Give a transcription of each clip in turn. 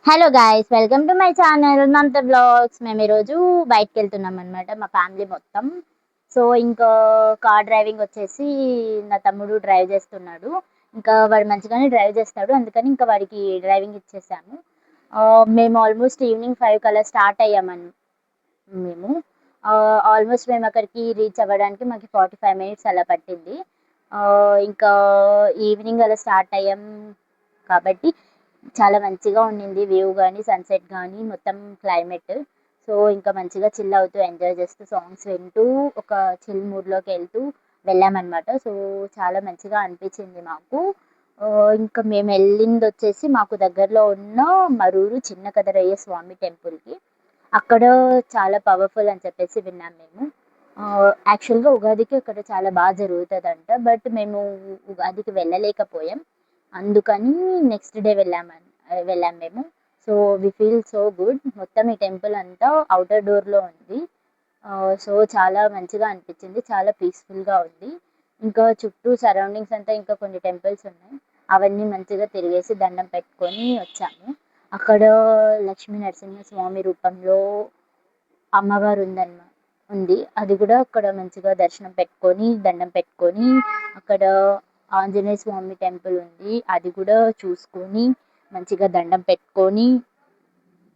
Hello guys, welcome to my channel Mamata blogs. మేము ఈరోజు బయటకు వెళ్తున్నాం అనమాట, మా ఫ్యామిలీ మొత్తం. సో ఇంకా కార్ డ్రైవింగ్ వచ్చేసి నా తమ్ముడు డ్రైవ్ చేస్తున్నాడు. ఇంకా వాడు మంచిగానే డ్రైవ్ చేస్తాడు, అందుకని ఇంకా వాడికి డ్రైవింగ్ ఇచ్చేసాము. మేము ఆల్మోస్ట్ ఈవినింగ్ 5 కల్లా స్టార్ట్ అయ్యామని మేము ఆల్మోస్ట్ మేము అక్కడికి రీచ్ అవ్వడానికి మాకు 45 మినిట్స్ అలా పట్టింది. ఇంకా ఈవినింగ్ అలా స్టార్ట్ అయ్యాం కాబట్టి చాలా మంచిగా ఉండింది వ్యూ గానీ, సన్‌సెట్ గానీ, మొత్తం క్లైమేట్. సో, ఇంకా మంచిగా చిల్ అవుతూ, ఎంజాయ్ చేస్తూ, సాంగ్స్ వింటూ, ఒక చిల్ మూడ్‌లోకెళ్తూ వెళ్ళామనమాట. సో, చాలా మంచిగా అనిపించింది మాకు. ఇంకా మేమెళ్ళిందొచ్చేసి మాకు దగ్గరలో ఉన్న మరూరు చిన్న కదరయ్య స్వామి టెంపుల్‌కి. అక్కడ చాలా పవర్‌ఫుల్ అని చెప్పేసి విన్నాం మేము. యాక్చువల్‌గా ఉగాదికి అక్కడ చాలా జరుగుతదంట. బట్ మేము ఉగాదికి వెళ్ళలేకపోయాం. అందుకని నెక్స్ట్ డే వెళ్ళాం మేము. So, we feel so good. మొత్తం ఈ టెంపుల్ అంతా ఔటర్ డోర్‌లో ఉంది. సో, చాలా మంచిగా అనిపించింది. చాలా పీస్‌ఫుల్‌గా ఉంది. ఇంకా చుట్టూ సరౌండింగ్స్ అంతా ఇంకా కొన్ని టెంపుల్స్ ఉన్నాయి. అవన్నీ మంచిగా తిరిగేసి దండం పెట్టుకొని వచ్చాము. అక్కడ లక్ష్మీ నరసింహస్వామి రూపంలో అమ్మవారు ఉంది. అది కూడా అక్కడ మంచిగా దర్శనం పెట్టుకొని, దండం పెట్టుకొని, అక్కడ ఆంజనేయ స్వామి టెంపుల్ ఉంది. అది కూడా చూసుకొని, మంచిగా దండం పెట్టుకొని,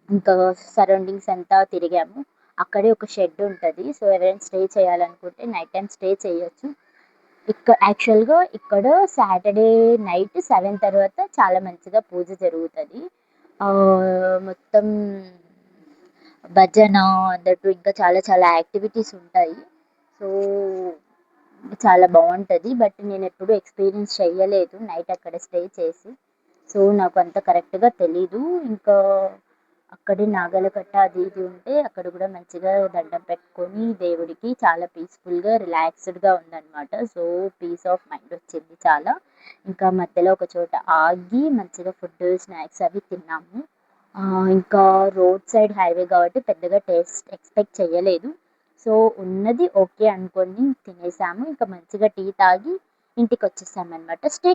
ఇంకా సరౌండింగ్స్ అంతా తిరిగాము. అక్కడే ఒక షెడ్ ఉంటది. సో, ఎవరైనా స్టే చేయాలనుకుంటే నైట్ టైమ్ స్టే చేయొచ్చు. యాక్చువల్‌గా ఇక్కడ సాటర్‌డే నైట్ 7 తర్వాత చాలా మంచిగా పూజ జరుగుతది. మొత్తం భజన దట్టు ఇంకా చాలా చాలా యాక్టివిటీస్ ఉంటాయి. సో, చాలా బావుంటది. బట్ నేనెప్పుడు ఎక్స్‌పీరియన్స్ చెయ్యలేదు నైట్ అక్కడ స్టే చేసి. సో, నాకు అంత కరెక్ట్‌గా తెలీదు. ఇంకా అక్కడే నాగలకట్ట అది ఇది ఉంటే అక్కడ కూడా మంచిగా దండం పెట్టుకొని దేవుడికి చాలా పీస్‌ఫుల్‌గా, రిలాక్స్‌డ్‌గా ఉందనమాట. సో, పీస్ ఆఫ్ మైండ్ వచ్చింది చాలా. ఇంకా మధ్యలో ఒక చోట ఆగి మంచిగా ఫుడ్, స్నాక్స్ అవి తిన్నాము. ఇంకా రోడ్ సైడ్ హైవే కాబట్టి పెద్దగా టేస్ట్ ఎక్స్‌పెక్ట్ చెయ్యలేదు. సో, ఉన్నది ఓకే అనుకోని తినేసాము. ఇంకా మంచిగా టీ తాగి ఇంటికొచ్చేసామనమాట. స్టే